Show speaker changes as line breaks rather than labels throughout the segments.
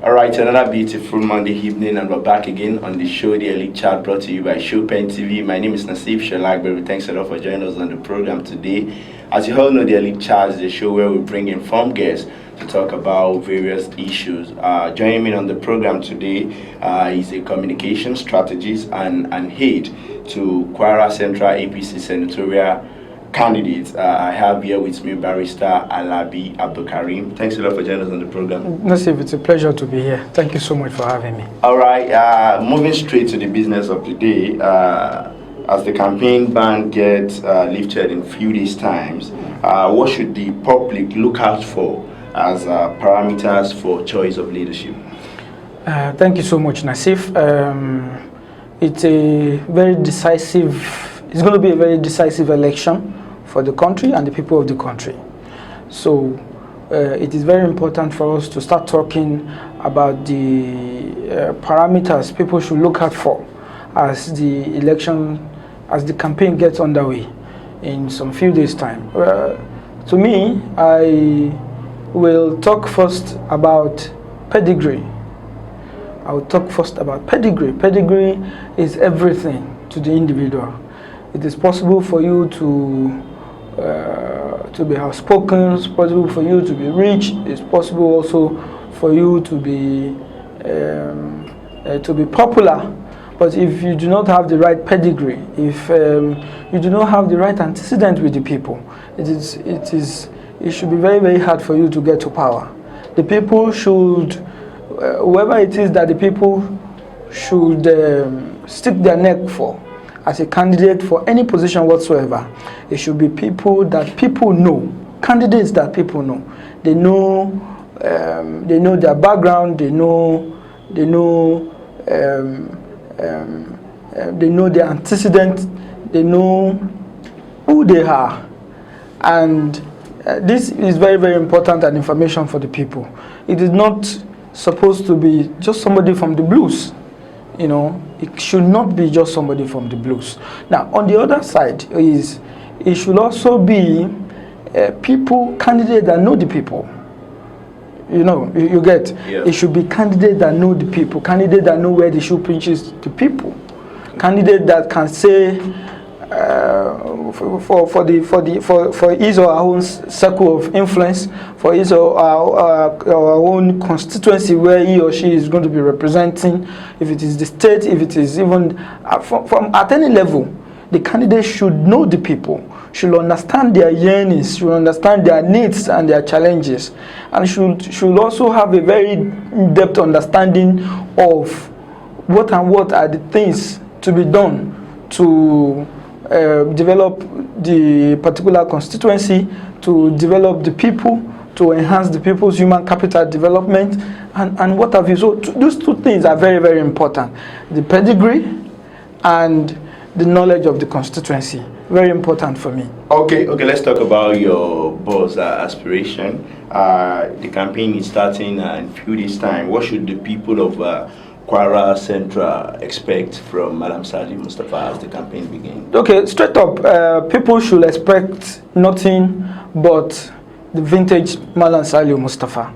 All right, another beautiful Monday evening, and we're back again on the show, The Elite Chat, brought to you by Showpen TV. My name is Nassif Shalagberu. Thanks a lot for joining us on the program today. As you all know, The Elite Chat is the show where we bring informed guests to talk about various issues. Joining me on the program today is a communication strategist and aide to Kwara Central APC senatorial candidates. I have here with me Barrister Alabi Abdulkareem. Thanks a lot for joining us on the program.
Nassif, it's a pleasure to be here. Thank you so much for having me.
All right, moving straight to the business of the day. As the campaign ban gets lifted in a few days' times, what should the public look out for as parameters for choice of leadership?
Thank you so much, Nassif. It's a very decisive. It's going to be a very decisive election for the country and the people of the country. So it is very important for us to start talking about the parameters people should look out for as the campaign gets underway in some few days' time. To me, I will talk first about pedigree. I will talk first about pedigree. Pedigree is everything to the individual. It is possible for you to be outspoken. It's possible for you to be rich. It's possible also for you to be popular. But if you do not have the right pedigree, if you do not have the right antecedent with the people, it should be very, very hard for you to get to power. The people should, whoever it is that the people should stick their neck for as a candidate for any position whatsoever, it should be people that people know, candidates that people know. They know their background. They know their antecedents. They know who they are, and this is very, very important and information for the people. It is not supposed to be just somebody from the blues. You know, it should not be just somebody from the blues. Now, on the other side is it should also be candidates that know the people. You know, you get.
Yeah.
It should be candidates that know the people, candidates that know where the shoe pinches the people, candidates that can say for his or her own circle of influence, for his or our own constituency where he or she is going to be representing, if it is the state, if it is even from at any level, the candidate should know the people, should understand their yearnings, should understand their needs and their challenges, and should also have a very in-depth understanding of what are the things to be done to develop the particular constituency, to develop the people, to enhance the people's human capital development, and what have you. So those two things are very, very important. The pedigree and the knowledge of the constituency. Very important for me.
Okay, let's talk about your boss aspiration. The campaign is starting in a few days' time. What should the people of Kwara Central expect from Madam Sali Mustafa as the campaign begins? Okay,
straight up, people should expect nothing but the vintage Malam Sali Mustafa.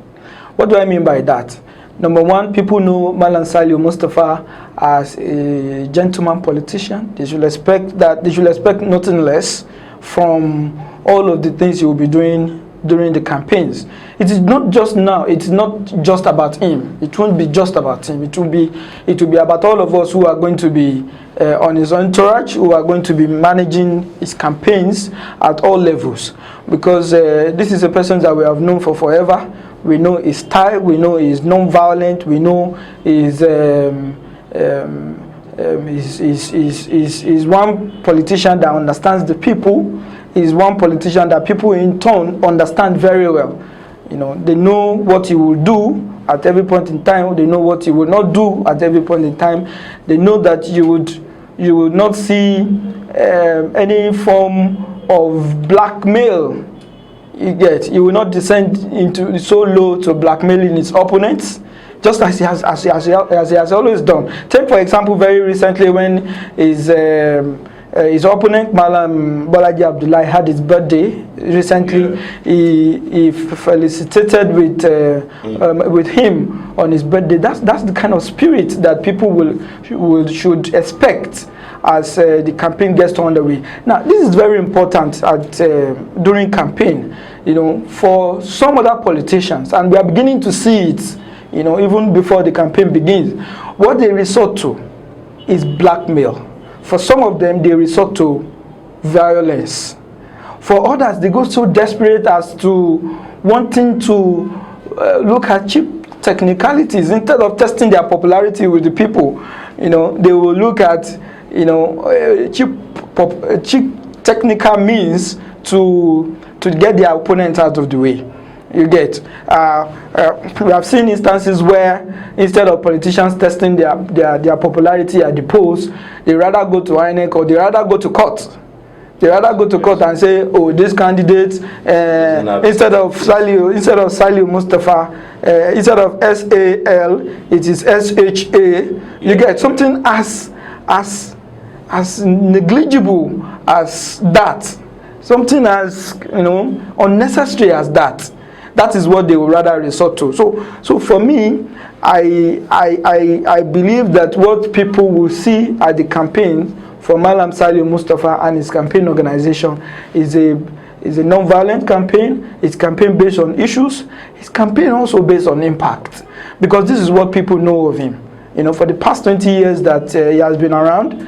What do I mean by that? Number one, people know Malam Sali Mustafa as a gentleman politician. They should expect that. They should expect nothing less from all of the things he will be doing during the campaigns. It is not just now. It's not just about him. It won't be just about him. It will be about all of us who are going to be on his entourage, who are going to be managing his campaigns at all levels. Because this is a person that we have known for forever. We know his style. We know he's non-violent. We know he's one politician that understands the people. Is one politician that people in turn understand very well. You know, they know what he will do at every point in time. They know what he will not do at every point in time. They know that you would not see any form of blackmail. You will not descend into so low to blackmailing his opponents, just as he has always done. Take for example, very recently when his his opponent, Malam Bolaji Abdullahi, had his birthday recently. He felicitated with him on his birthday. That's the kind of spirit that people should expect as the campaign gets underway. Now, this is very important during campaign, for some other politicians, and we are beginning to see it, even before the campaign begins. What they resort to is blackmail. For some of them, they resort to violence. For others, they go so desperate as to wanting to look at cheap technicalities instead of testing their popularity with the people. They will look at cheap technical means to get their opponent out of the way. You get. We have seen instances where instead of politicians testing their popularity at the polls, they rather go to INEC or they rather go to court. They rather go to court and say, "Oh, this candidate instead of Saliu Mustafa, instead of SAL, it is SHA." You get something as negligible as that, something as unnecessary as that. That is what they would rather resort to. So for me, I believe that what people will see at the campaign for Malam Saliu Mustafa and his campaign organization is a non-violent campaign. It's campaign based on issues. It's campaign also based on impact, because this is what people know of him. For the past 20 years that he has been around,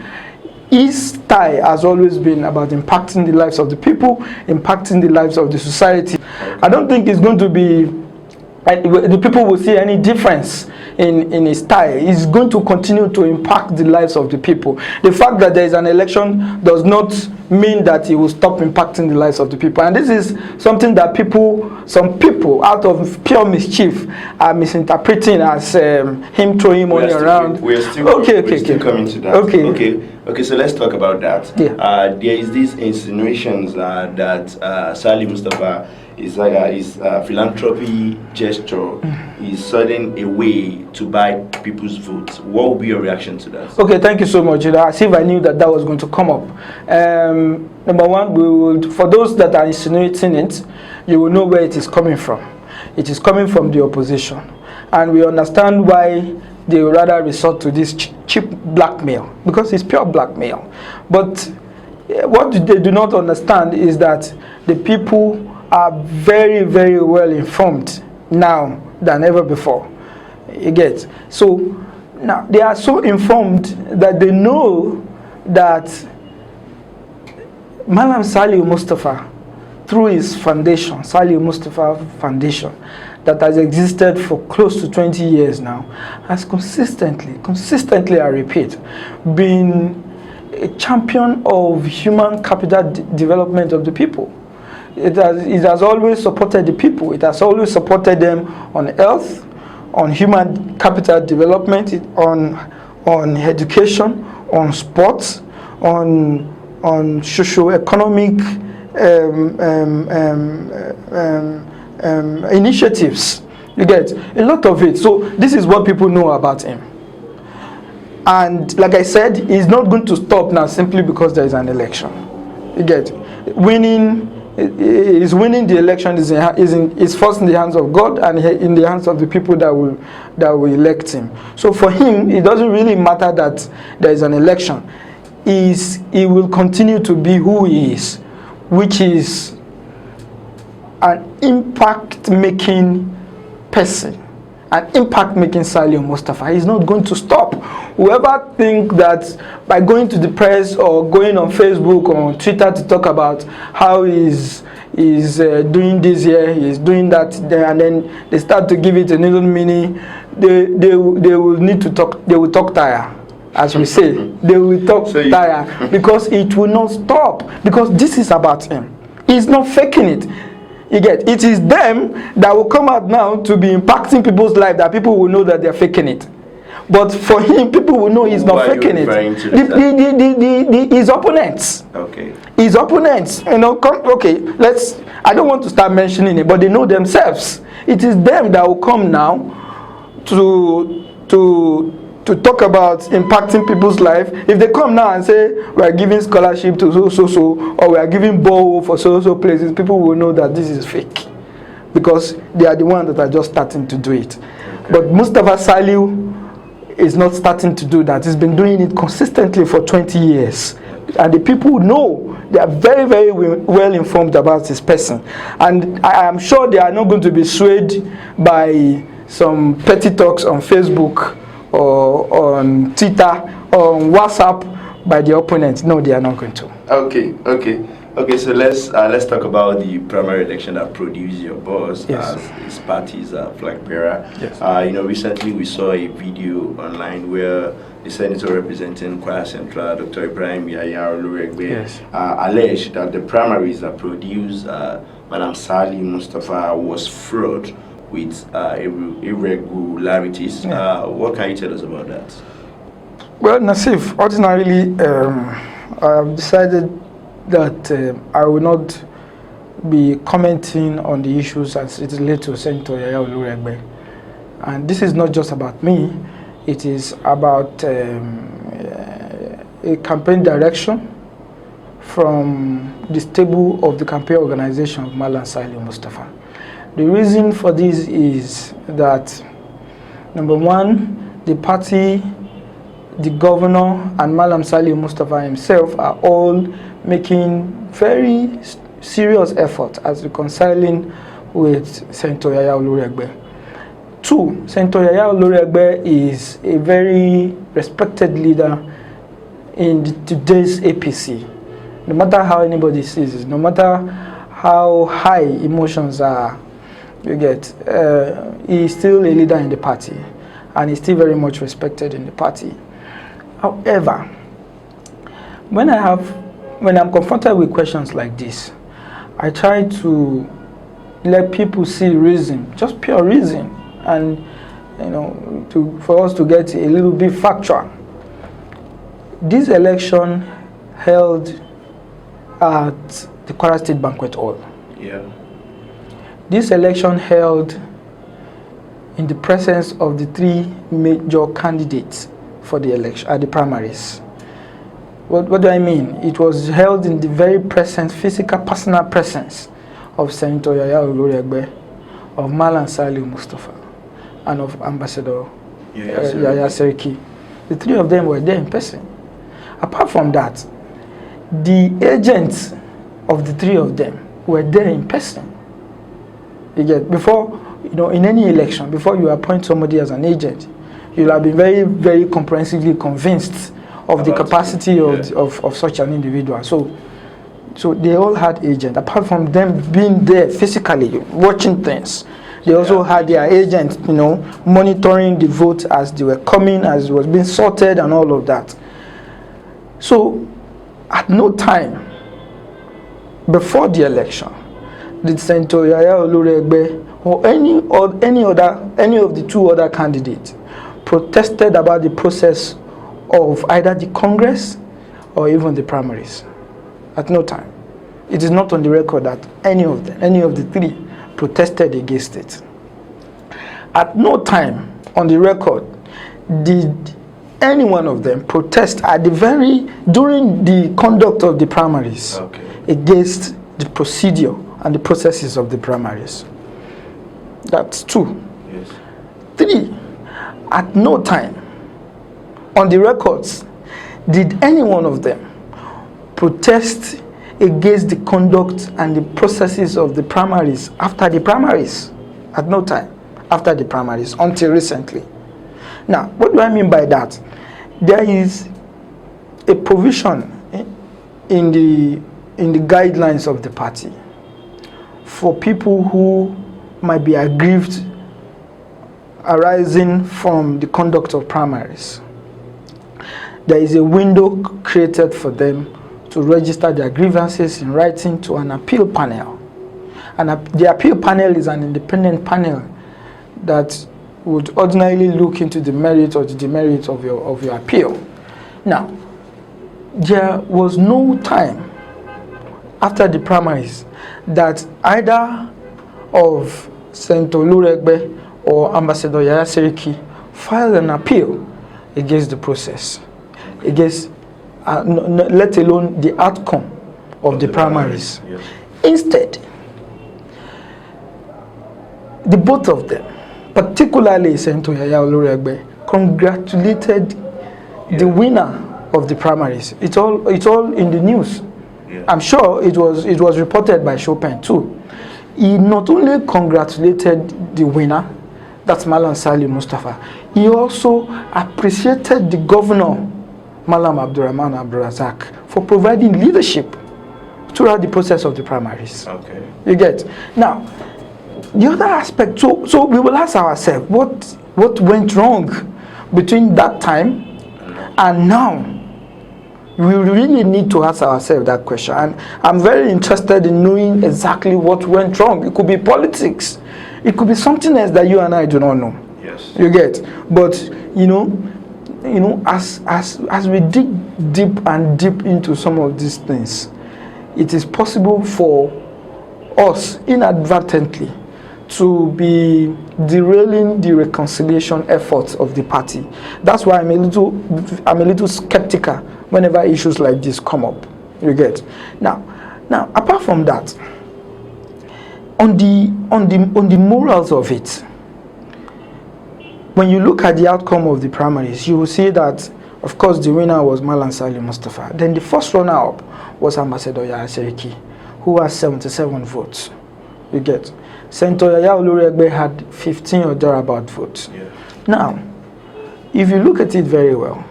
his style has always been about impacting the lives of the people, impacting the lives of the society. I don't think it's going to be, the people will see any difference in his style. He's going to continue to impact the lives of the people. The fact that there is an election does not mean that he will stop impacting the lives of the people. And this is something that some people, out of pure mischief, are misinterpreting as him throwing money around.
We're still coming to that. Okay, so let's talk about that.
Yeah.
There is these insinuations that Saliu Mustafa is like his philanthropy gesture is sudden a way to buy people's votes. What would be your reaction to that?
Okay, thank you so much. As if I knew that was going to come up. Number one, for those that are insinuating it, you will know where it is coming from. It is coming from the opposition, and we understand why they would rather resort to this cheap blackmail, because it's pure blackmail. But what they do not understand is that the people are very, very well informed now than ever before. You get. So now they are so informed that they know that Malam Saliu Mustafa, through his foundation, Saliu Mustafa Foundation, that has existed for close to 20 years now, has consistently, I repeat, been a champion of human capital development of the people. It has always supported the people. It has always supported them on health, on human capital development, on education, on sports, on socio-economic initiatives. You get a lot of it. So this is what people know about him. And like I said, he's not going to stop now simply because there is an election. You get. Winning the election is first in the hands of God and in the hands of the people that will elect him. So for him, it doesn't really matter that there is an election. He will continue to be who he is, which is an impact-making person, an impact-making Saliu Mustafa. He's not going to stop. Whoever think that by going to the press or going on Facebook or on Twitter to talk about how he's doing this here, he's doing that there, and then they start to give it a little meaning, they will need to talk. They will talk tire, as we say. They will talk tire because it will not stop. Because this is about him. He's not faking it. You get. It is them that will come out now to be impacting people's life, that people will know that they're faking it. But for him, people will know he's not faking it. His opponents.
Okay.
His opponents. I don't want to start mentioning it, but they know themselves. It is them that will come now to to talk about impacting people's life. If they come now and say we are giving scholarship to so, or we are giving borrow for so places, people will know that this is fake, because they are the ones that are just starting to do it. But Mustafa Saliu is not starting to do that. He's been doing it consistently for 20 years. And the people know, they are very, very well informed about this person. And I am sure they are not going to be swayed by some petty talks on Facebook or on Twitter or on WhatsApp by the opponent. No, they are not going to.
Okay, so let's talk about the primary election that produced your boss as his party's flag bearer.
Yes.
Recently we saw a video online where the senator representing Kwara Central, Dr. Ibrahim Yahya Oluregbe, alleged that the primaries that produced Madam Sali Mustafa was fraud with irregularities. What can you tell us about that?
Well, Nasif, ordinarily, I have decided that I will not be commenting on the issues as it relates to Senator Yahya Oluregbe. And this is not just about me, it is about a campaign direction from the stable of the campaign organization of Malam Sali Mustafa. The reason for this is that, number one, the party, the governor, and Malam Sali Mustafa himself are all making very serious effort as reconciling with Senator Yahya Oluregbe. Two, Senator Yahya Oluregbe is a very respected leader in today's APC. No matter how anybody sees it, no matter how high emotions are, you get, he is still a leader in the party, and he's still very much respected in the party. However, when I'm confronted with questions like this, I try to let people see reason, just pure reason, and for us to get a little bit factual. This election held at the Kwara State Banquet Hall.
Yeah.
This election held in the presence of the three major candidates for the election at the primaries. What do I mean? It was held in the very presence, physical, personal presence of Senator Yahya Oluregbe, of Malam Sali Mustafa, and of Ambassador Yahya Seriki. The three of them were there in person. Apart from that, the agents of the three of them were there in person. You get, before, in any election, before you appoint somebody as an agent, you'll have been very, very comprehensively convinced of the capacity of such an individual. So they all had agents. Apart from them being there physically, watching things, they also had their agents, monitoring the vote as they were coming, as it was being sorted and all of that. So at no time before the election did Senator Yahya Oluregbe or any of the two other candidates protested about the process of either the Congress or even the primaries. At no time. It is not on the record that any of the three protested against it. At no time on the record did any one of them protest during the conduct of the primaries against the procedure and the processes of the primaries. That's two.
Yes.
Three, at no time on the records did any one of them protest against the conduct and the processes of the primaries after the primaries. At no time after the primaries, until recently. Now, what do I mean by that? There is a provision in the guidelines of the party for people who might be aggrieved arising from the conduct of primaries. There is a window created for them to register their grievances in writing to an appeal panel. And the appeal panel is an independent panel that would ordinarily look into the merit or the demerit of your appeal. Now, there was no time after the primaries that either of Senator Oluregbe or Ambassador Yahya Seriki filed an appeal against the process, against, let alone the outcome of the primaries.
Yes.
Instead, the both of them, particularly Senator Yaya Oloregbe, congratulated the winner of the primaries. It's all in the news.
Yeah.
I'm sure it was reported by Chopin too. He not only congratulated the winner, that's Malam Sali Mustafa, he also appreciated the governor, Malam Abdurrahman Abdulrazak, for providing leadership throughout the process of the primaries.
Okay.
You get? Now, the other aspect, so we will ask ourselves, what went wrong between that time and now? We really need to ask ourselves that question. And I'm very interested in knowing exactly what went wrong. It could be politics. It could be something else that you and I do not know.
Yes.
You get? But, as we dig deep and deep into some of these things, it is possible for us inadvertently to be derailing the reconciliation efforts of the party. That's why I'm a little skeptical whenever issues like this come up. You get? Now, apart from that, on the morals of it, when you look at the outcome of the primaries, you will see that, of course, the winner was Malam Sali Mustafa. Then the first runner-up was Ambassador Yaya Seriki, who has 77 votes. You get? Senator Yaya Oloregbe had 15 or thereabout votes.
Yeah.
Now, if you look at it very well,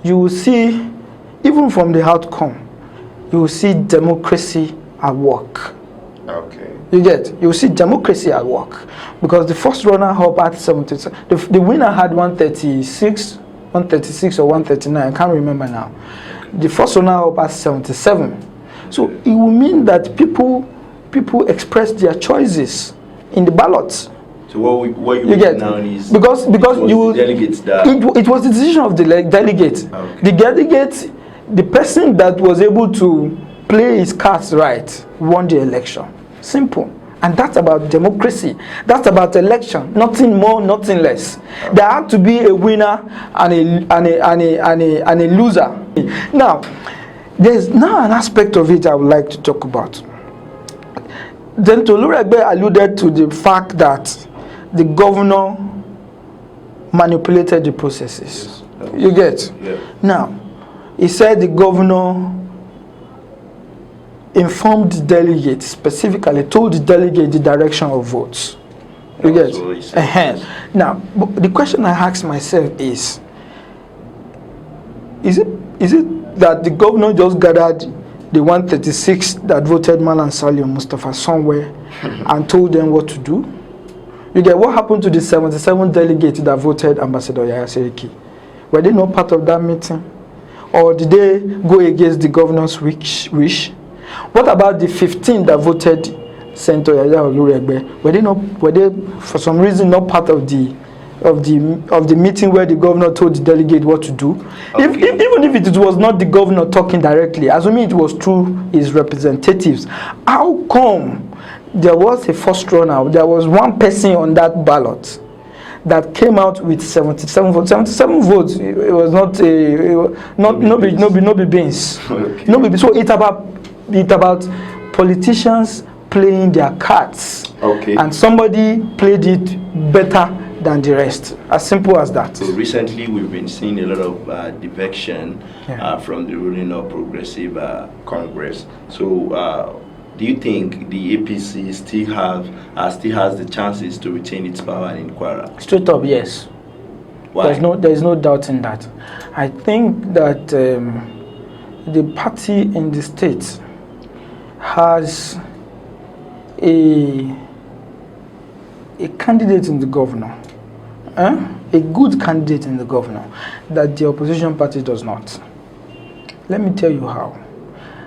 you will see, even from the outcome, you will see democracy at work.
Okay.
You get? You will see democracy at work. Because the first runner-up had 77. The winner had 136 or 139, I can't remember now. The first runner-up had 77. So it will mean that people express their choices in the ballots.
So what you
get
now is
because you will,
delegates that
it was the decision of the delegate.
Okay.
The delegate, the person that was able to play his cards right, won the election. Simple. And that's about democracy. That's about election. Nothing more, nothing less. Okay. There had to be a winner and a loser. Now, there's now an aspect of it I would like to talk about. Then Oloregbe alluded to the fact that the governor manipulated the processes.
Yes,
you get?
Yeah.
Now, he said the governor informed the delegate, specifically told the delegate the direction of votes. You get? Now, the question I ask myself is it that the governor just gathered the 136 that voted Malam Sali Mustafa somewhere and told them what to do? You get? What happened to the 77 delegates that voted Ambassador Yaya Seriki? Were they not part of that meeting? Or did they go against the governor's wish? What about the 15 that voted Senator Yaya Oloregbe? Were they for some reason not part of the meeting where the governor told the delegate what to do? Okay. Even if it was not the governor talking directly, assuming it was through his representatives, how come there was a first runner? There was one person on that ballot that came out with 77 votes. 77 votes. It was not no beans. Okay. No, so it's about politicians playing their cards.
Okay.
And somebody played it better than the rest. As simple as that.
So recently we've been seeing a lot of defection from the ruling or progressive Congress. So do you think the APC still has the chances to retain its power in Kwara? Straight up, yes. Why? There's no doubt in that. I think that the party in the state has a candidate in the governor, a good candidate in the governor, that the opposition party does not. Let me tell you how.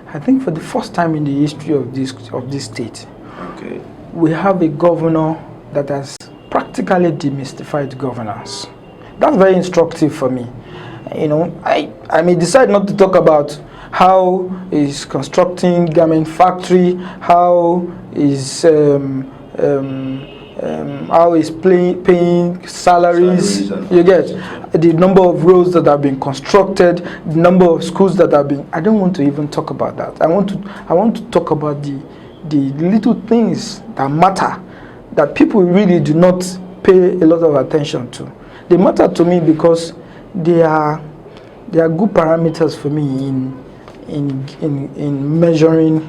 I think for the first time in the history of this state, okay, we have a governor that has practically demystified governance. That's very instructive for me. You know, I may decide not to talk about how is constructing garment factory, how is
how he's paying salaries. You get the number of roads that have been constructed, the number of schools that have been. I don't want to even talk about that. I want to talk about the little things that matter, that people really do not pay a lot of attention to. They matter to me because they are good parameters for me in measuring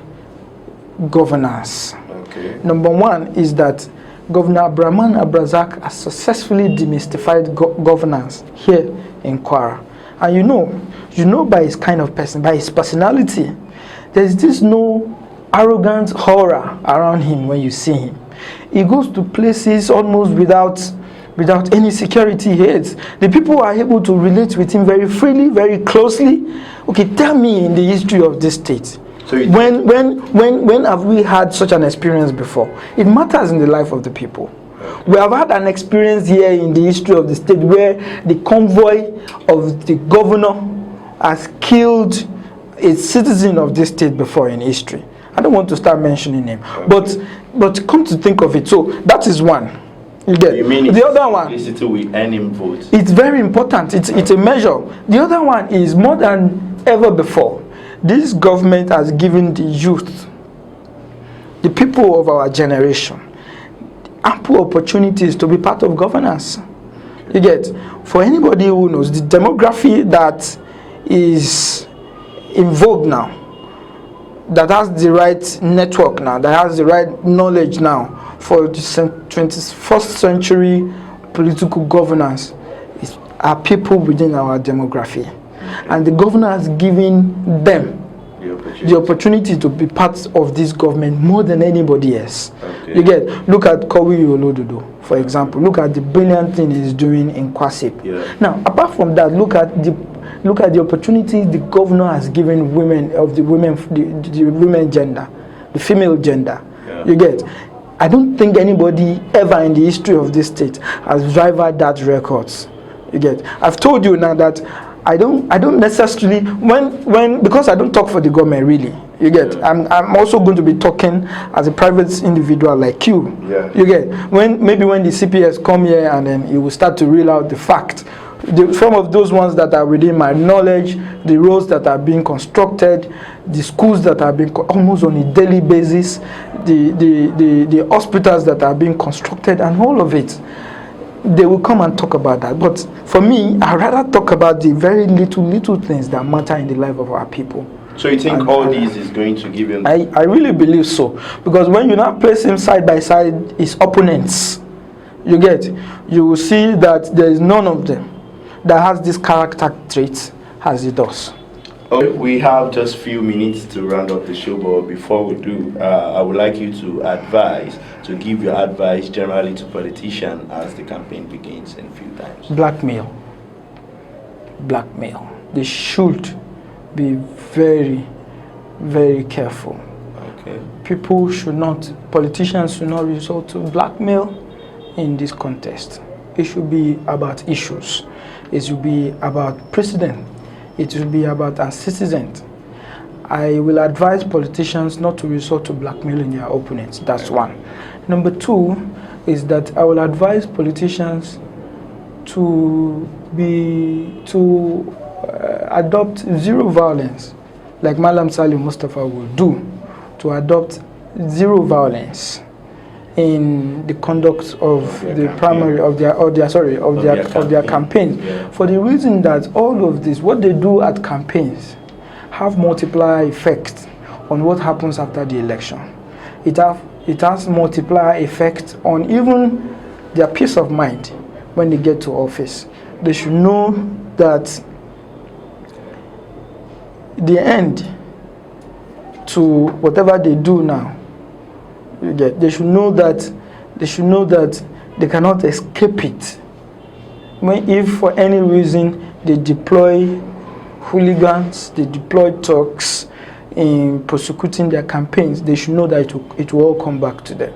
governance. Okay. Number one is that Governor Abdulrahman Abrazak has successfully demystified governance here in Kwara. And you know by his kind of person, by his personality, there's this no arrogant horror around him when you see him. He goes to places almost without any security heads. The people are able to relate with him very freely, very closely. Okay, tell me in the history of this state, so when have we had such an experience before? It matters in the life of the people. We have had an experience here in the history of the state where the convoy of the governor has killed a citizen of this state before in history. I don't want to start mentioning him, but come to think of it, so that is one. You mean the other one?
We earn him votes.
It's very important. It's a measure. The other one is more than ever before. This government has given the youth, the people of our generation, ample opportunities to be part of governance. You get, for anybody who knows the demography that is in vogue now, that has the right network now, that has the right knowledge now for the 21st century political governance, are people within our demography. And the governor has given them the opportunity to be part of this government more than anybody else. Okay. You get, look at Kowi Olododo, for example. Look at the brilliant thing he's doing in Kwasip. Yeah. Now, apart from that, look at the opportunities the governor has given women of the women gender, the female gender. Yeah. You get, I don't think anybody ever in the history of this state has rivaled that records. You get, I've told you now that I don't necessarily because I don't talk for the government really. You get, I'm also going to be talking as a private individual like you. Yeah. You get, when the CPS come here and then you will start to reel out the fact, some of those ones that are within my knowledge, the roads that are being constructed, the schools that are being almost on a daily basis, the hospitals that are being constructed, and all of it. They will come and talk about that. But for me, I'd rather talk about the very little things that matter in the life of our people.
So you think all these is going to give him...
I really believe so. Because when you now place him side by side his opponents, you will see that there is none of them that has this character traits as he does.
Okay, we have just few minutes to round up the show, but before we do, I would like you to give your advice generally to politicians as the campaign begins in a few times.
Blackmail. They should be very, very careful. Okay. Politicians should not resort to blackmail in this contest. It should be about issues. It should be about precedent. It will be about our citizens. I will advise politicians not to resort to blackmailing their opponents. That's one. Number two is that I will advise politicians to adopt zero violence, like Malam Salim Mustafa will do, to adopt zero violence in the conduct of the primary of their campaigns. Yeah. For the reason that all of this, what they do at campaigns, have multiplier effects on what happens after the election. It has multiplier effect on even their peace of mind when they get to office. They should know that the end to whatever they do now, they should know that they cannot escape it. If for any reason they deploy hooligans, they deploy thugs in prosecuting their campaigns, they should know that it will all come back to them.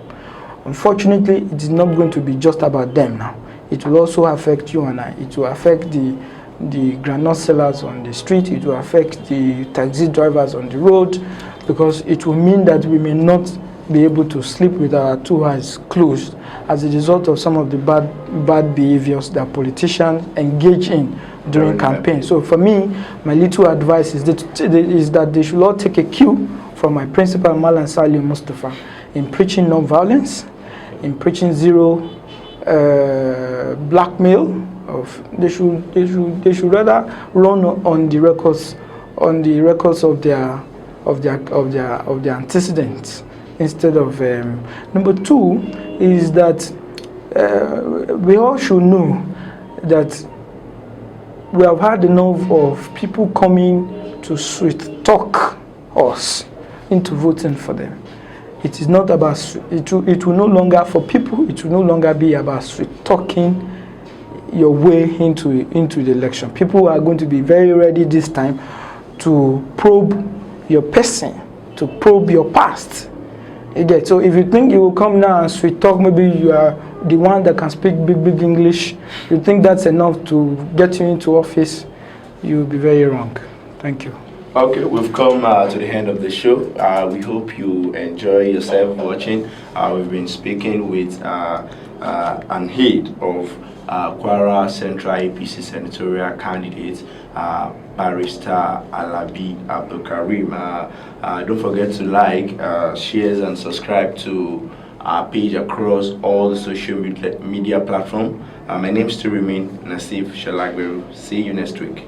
Unfortunately, it is not going to be just about them now. It will also affect you and I. It will affect the groundnut sellers on the street. It will affect the taxi drivers on the road, because it will mean that we may not be able to sleep with our two eyes closed as a result of some of the bad behaviors that politicians engage in during campaign. So for me, my little advice is that they should all take a cue from my principal, Malan Salim Mustafa, in preaching non-violence, in preaching zero blackmail. They should rather run on the records of their antecedents instead of. Number two is that we all should know that we have had enough of people coming to sweet talk us into voting for them. It is not about it will no longer, for people, it will no longer be about sweet talking your way into the election. People are going to be very ready this time to probe your person, to probe your past. You get? So if you think you will come now and sweet talk, maybe you are the one that can speak big English, you think that's enough to get you into office, you will be very wrong. Thank you.
Okay, we've come to the end of the show. We hope you enjoy yourself watching. We've been speaking with an head of Kwara Central APC senatorial candidate, Barrister Alabi Abdulkareem. Don't forget to like, share, and subscribe to our page across all the social media platforms. My name still remains Nasif Shalagberu. See you next week.